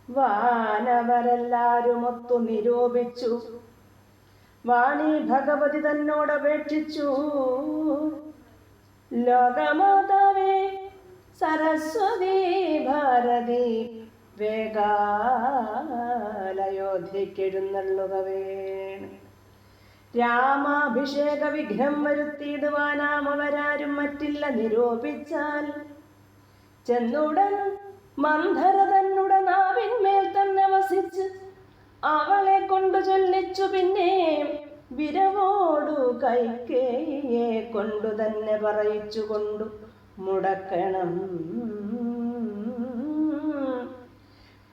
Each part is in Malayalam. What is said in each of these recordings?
വാനവരെല്ലാരും ഒത്തു നിരൂപിച്ചു. വാണി ഭഗവതി തന്നോടപേക്ഷിച്ചു, ലോകമാതാവേ സരസ്വതി ഭാരതി വേഗാലയോധ്യക്കെഴുന്നള്ളുക വേണം. രാമാഭിഷേക വിഘ്നം വരുത്തിയിടുവാനാമവരാരും മറ്റില്ല നിരൂപിച്ചാൽ. ചെന്നുടൻ മന്ധര തന്നുടെ നാവിന്മേൽ തന്നെ വസിച്ച് അവളെ കൊണ്ടു ചൊല്ലിച്ചു. പിന്നെ വിരവോടു കൈക്കേയിയെ കൊണ്ടു തന്നെ പറയിച്ചു കൊണ്ടു മുടക്കണം.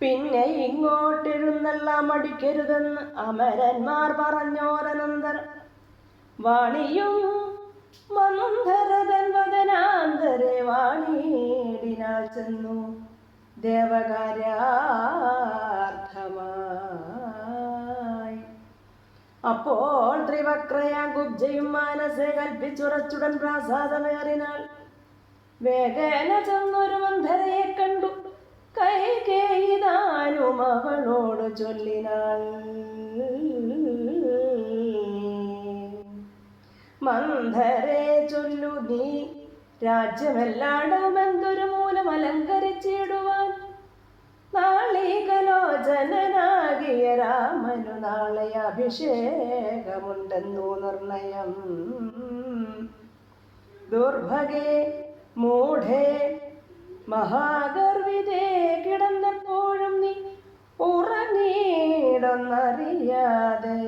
പിന്നെ ഇങ്ങോട്ടെഴുന്നള്ളാൻ മടിക്കരുതെന്ന് അമരന്മാർ പറഞ്ഞോരനന്തരം വാണിയും മന്ധരതൻ വദനാന്തരെ വാണിയിടിനാൾ ചെന്നു ദേവകാര്യാർത്ഥമായി. അപ്പോൾ ത്രിവക്രയാ കുബ്ജയും മാനസെ കൽപ്പിച്ചുറച്ചുടൻ പ്രാസാദമേറിനാൾ. വേഗേന ചെന്നൊരു മന്ധരയെ കണ്ടു കൈകേയിതാനും അവളോട് ചൊല്ലിനാൾ. മന്ധരെ ചൊല്ലു നീ രാജ്യമെല്ലാടും എന്തൊരു മൂലം അലങ്കരിച്ചിടുവാൻ. നാളീകലോചനാകിയ രാമനു നാളെ അഭിഷേകമുണ്ടെന്നു നിർണയം. ദുർഭഗേ മൂഢേ മഹാഗർവിതേ കിടന്നപ്പോഴും നീ ഉറങ്ങിയിടൊന്നറിയാതെ.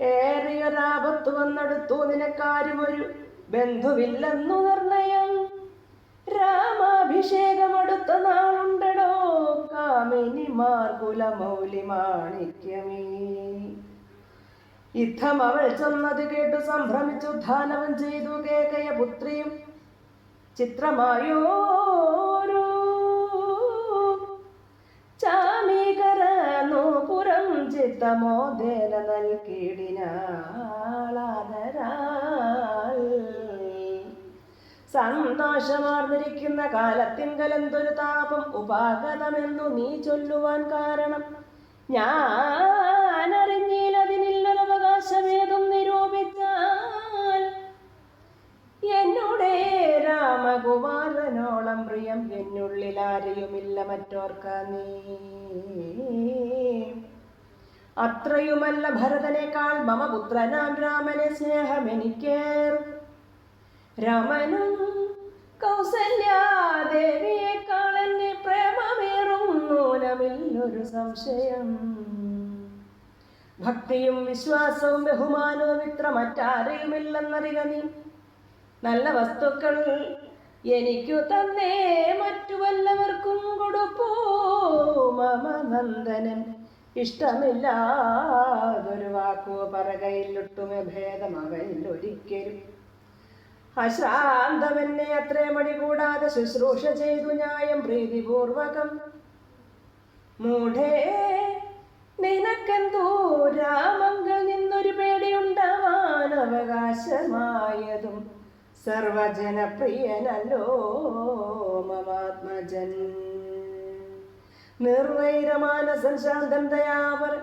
ഏറിയൊരാപത്തു വന്നെടുത്തു നിനക്കാരും ഒരു ബന്ധുവില്ലെന്നു നിർണയം. രാമാഭിഷേകമടുത്ത നാളുണ്ടടോ കാമിനിമാർ കുലമൗലി മാണിക്യമേ. യുദ്ധം അവൾ ചെന്നത് കേട്ടു സംഭ്രമിച്ചു ധാനവം ചെയ്തു കേകയ പുത്രിയും ചിത്രമായോരു ചാമീകരനു പുരം ചിത്തമോദേന നൽകിടിനാളാദരാൽ. സന്തോഷമാർന്നിരിക്കുന്ന കാലത്തിങ്കലെന്തൊരു താപം ഉപാഗതമെന്നു നീ ചൊല്ലുവാൻ കാരണം ഞാനറിഞ്ഞില്ലതിനില്ലൊരവകാശമേതും നിരൂപിച്ചാൽ. എന്നുടേ രാമകുമാരനോളം പ്രിയം എന്നുള്ളിലാരെയുമില്ല മറ്റോർക്ക നീ. അത്രയുമല്ല ഭരതനേക്കാൾ മമ പുത്രനാം രാമനെ സ്നേഹമെനിക്കേറും. രാമനും കൗസല്യാദേവിയേക്കാൾ എന്നെ പ്രേമമേറും നൂനമില്ലൊരു സംശയം. ഭക്തിയും വിശ്വാസവും ബഹുമാനവും ഇത്ര മറ്റാരെയുമില്ലെന്നറിയ നീ. നല്ല വസ്തുക്കൾ എനിക്കു തന്നെ മറ്റു വല്ലവർക്കും കൊടുപ്പൂ. മമ നന്ദനൻ ഇഷ്ടമില്ലാതൊരു വാക്കോ പറകയിലൊട്ടുമേ ഭേദം അവയിൽ ഒരിക്കലും. അശ്രാന്തമെന്നെ അത്രേ മടി കൂടാതെ ശുശ്രൂഷ ചെയ്തു ന്യായം പ്രീതിപൂർവകം. മൂഢേ നിനക്കെന്തോ രാമങ്കൽ നിന്നൊരു പേടിയുണ്ടാവാൻ അവകാശമായതും സർവജനപ്രിയനല്ലോ മമാത്മജൻ. നിർവൈരമാനസൻ ശാന്തൻ ദയാവർ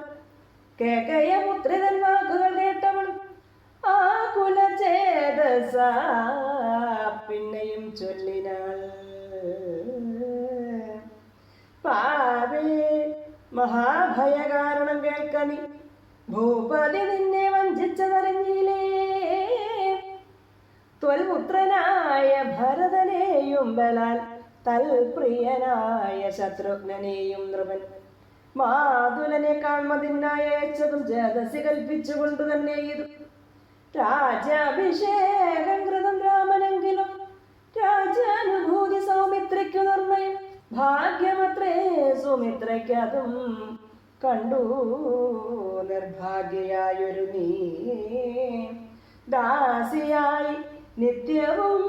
കേകയ പുത്രിതൻ വാക്കുകൾ കേട്ടവൾ ആ കുലചേതസ പിന്നെയും ചൊല്ലിനാൾ. പാവേ മഹാഭയ കാരണം കേൾക്കനി ഭൂപതി നിന്നെ വഞ്ചിച്ചതറിഞ്ഞില്ലേ. ത്വൽപുത്രനായ ഭരതനെയും ബലാൽ തൽപ്രിയനായ ശത്രുഘ്നനെയും നൃപൻ മാതുലനെ കാൺമതിനായി അയച്ചതും ജേതസി കൽപ്പിച്ചുകൊണ്ടു തന്നെ ഇത്. രാജ്യാഭിഷേകം കൃതം രാമനെങ്കിലും രാജ്യാനുഭൂതി സൗമിത്രയ്ക്കു നിർണയം. ഭാഗ്യമത്രേ സുമിത്രയ്ക്കതും കണ്ടു നിർഭാഗ്യയായൊരു നീ. ദാസിയായി നിത്യവും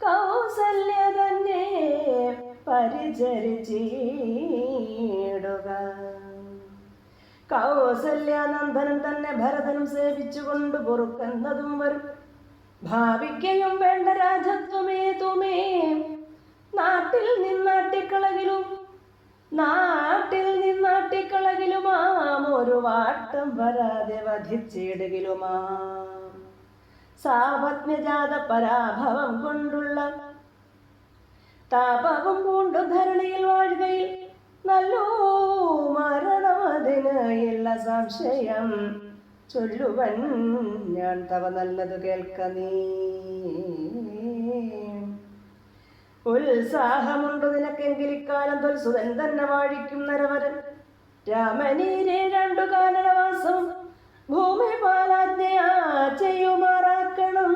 കൗസല്യ തന്നെ പരിചരിച്ചിടുക. കൗസല്യാനന്ദനം തന്നെ ഭരതനും സേവിച്ചുകൊണ്ട് പൊറുക്കുന്നതും വരും. ഭാവിക്കയും വേണ്ട രാജത്വമേ തുമേ നാട്ടിൽ നിന്നാട്ടിക്കളകിലുമാം ഒരു വാട്ടം വരാതെ വധിച്ചിടുകിലുമാം സാപത്മ്യജാത പരാഭവം കൊണ്ടുള്ള താപവും പൂണ്ടു ധരണിയിൽ വാഴുകയിൽ നല്ലോ മരണമതിന് ഇല്ല സംശയം. ചൊല്ലുവൻ ഞാൻ തവ നല്ലതു കേൾക്ക നീ. ഉത്സാഹമുണ്ടു നിനക്കെങ്കിലിക്കാലം തൊൽസുതൻ തന്നെ വാഴിക്കും നരവരൻ. രാമനീരെ രണ്ടു കാനനവാസം ഭൂമി പാലാജ്ഞയാ ചെയ്യുമാറാക്കണം.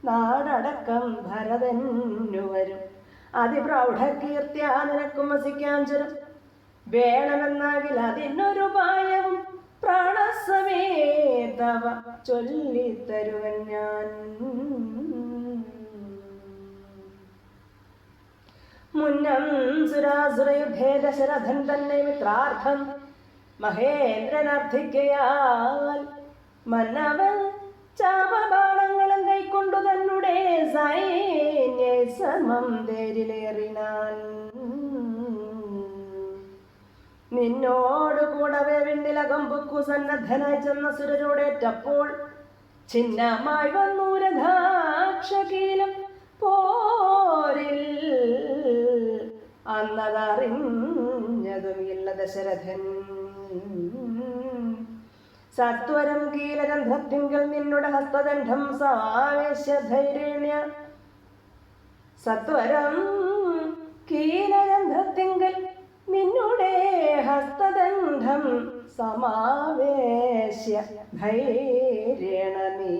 നാടടക്കം ഭരതന്നു വരും അതിപ്രൗഢകീർത്തിയാ നിനക്കും വസിക്കാം ചരം. വേണമെന്നാകിൽ അതിനൊരുപായവും പ്രാണസമേതവ ചൊല്ലിത്തരുവൻ ഞാൻ. മുന്നം സുരാസുരയുദ്ധേ ദശരഥൻ തന്നെ മിത്രാർത്ഥം മഹേന്ദ്രനർത്ഥിക്കയാൽ മന്നവൻ ചാപബാണങ്ങളും കൈക്കൊണ്ടു തന്നെ സൈന്യ സമം തേരിലേറിനാൻ. നിന്നോട് കൂടവേ വിണ്ണിലകമ്പുക്കു സന്നദ്ധനായി ചെന്ന സുരരോടേറ്റപ്പോൾ ഛിന്നമായി വന്നു രഥാക്ഷകീലം പോരിൽ. അന്നതറിഞ്ഞതും ഇല്ല ദശരഥൻ. സത്വരം കീലരന്ധ്രത്തിങ്കൽ നിന്നുടെ ഹസ്തദണ്ഡം സമാവേശധൈര്യേണ്യ. സത്വരം കീലരന്ധ്രത്തിങ്കൽ നിന്നുടെ ഹസ്തദണ്ഡം സമാവേശ്യ ധൈര്യേണ നീ.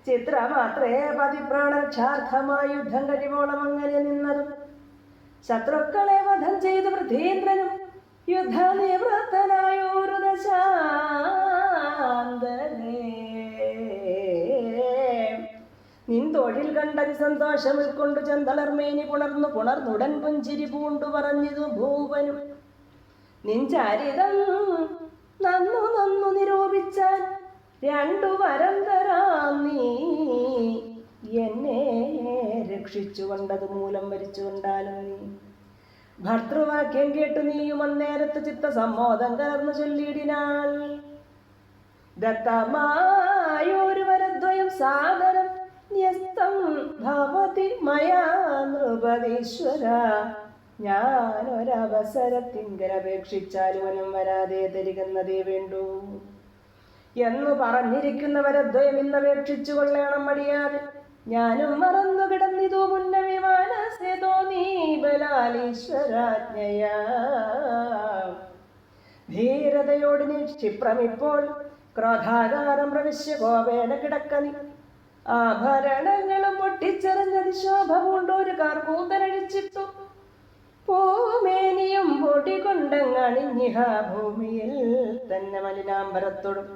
ചിത്രമാത്രേ പതിപ്രാണരക്ഷാർത്ഥമായി യുദ്ധം കഴിവോളം അങ്ങനെ നിന്നതും ശത്രുക്കളെ വധം ചെയ്ത് വൃദ്ധീന്ദ്രനും യുദ്ധനിവൃത്തനായൊരു ദശാന്തരേ. നിൻ തൊഴിൽ കണ്ടതി സന്തോഷം ഉൾക്കൊണ്ടു ചെന്തളർമേനി പുണർന്നുടൻ പുഞ്ചിരി പൂണ്ടു പറഞ്ഞിതു ഭൂപനും. നിൻ ചരിതം നന്നു നിരൂപിച്ചാൽ രണ്ടു വരം തരാം നീ. എന്നെ രക്ഷിച്ചു കൊണ്ടത് മൂലം വരിച്ചു കൊണ്ടാലും നീ. ഭർത്തൃവാക്യം കേട്ടു നീയും അന്നേരത്ത് ചിത്തസമ്മോദം കലർന്നു ചൊല്ലിയിടിനാൾ. ദത്തമായൊരു വരദ്വയം സാദരം ന്യസ്തം ഭവതി മയാ നൃപതീശ്വര. ഞാനൊരവസരത്തിങ്കൽ അപേക്ഷിച്ചാലുവനും വരാതെ തരികന്നതേ വേണ്ടൂ എന്നു പറഞ്ഞിരിക്കുന്ന വരദ്വയം ഇന്നപേക്ഷിച്ചു കൊള്ളണം മടിയാതെ. ഞാനും മറന്നു കിടന്നിതു മുന്നമേ മനസ്സേ തോന്നി ബലാലീശ്വരാജ്ഞയാ. ധീരതയോട് നീ ക്ഷിപ്രമിപ്പോൾ ക്രോധാകാരം പ്രവിശ്യ കോപേന കിടക്കനി. ആഭരണങ്ങളും പൊട്ടിച്ചെറിഞ്ഞതി ശോഭ പൂണ്ടൊരു കാർകൂന്തലഴിച്ചിട്ടു പൂമേനിയും പൊടി കൊണ്ടങ്ങണിഞ്ഞിഹ ഭൂമിയിൽ തന്നെ മലിനാംബരത്തോടും.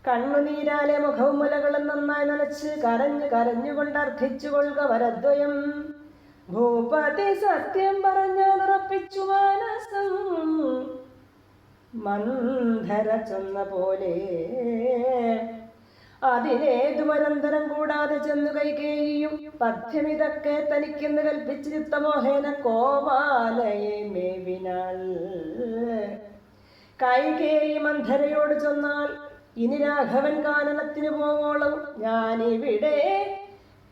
കണ്ണുനീരാലെ മുഖവും മുലകളും നന്നായി നനച്ച് കരഞ്ഞുകൊണ്ടർത്ഥിച്ചു കൊള്ളുക വരദ്വയം. ഭൂപതി സത്യം പറഞ്ഞാൽ ഉറപ്പിച്ചു മാനസം. മന്ധര ചെന്ന പോലെ അതിനേതു മരന്തരം കൂടാതെ ചെന്നു കൈകേയിയും പഥ്യമിതൊക്കെ തനിക്കെന്ന് കൽപ്പിച്ച് ചിത്തമോഹേന കോമാലയെ മേവിനാൾ. കൈകേയി മന്ധരയോട് ചെന്നാൽ ഇനി രാഘവൻ കാനനത്തിന് പോവോളം ഞാനിവിടെ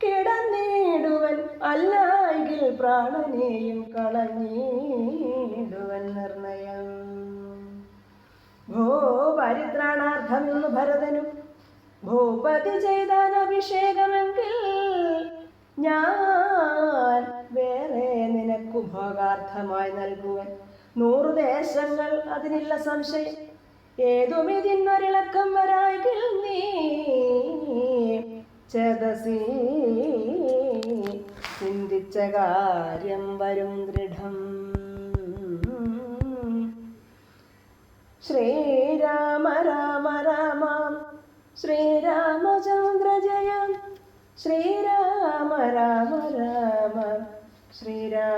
കിടന്നിടുവൻ. അല്ലായെങ്കിൽ പ്രാണനെയും കളഞ്ഞിടുവൻ നിർണയം. പരിത്രാണാർത്ഥം എന്ന് ഭരതനും ഭൂപതി ചെയ്താൻ അഭിഷേകമെങ്കിൽ ഞാൻ വേറെ നിനക്കു ഭോഗാർത്ഥമായി നൽകുവൻ 100 ദേശങ്ങൾ. അതിനില്ല സംശയം. ഏതും ഇതിനൊരിളക്കം വരായെങ്കിൽ നീ ചേതസി ചിന്തിച്ച കാര്യം വരും ദൃഢം. ശ്രീരാമ രാമ രാമ ശ്രീരാമചന്ദ്ര ജയ. ശ്രീരാമ രാമ രാമ ശ്രീരാമ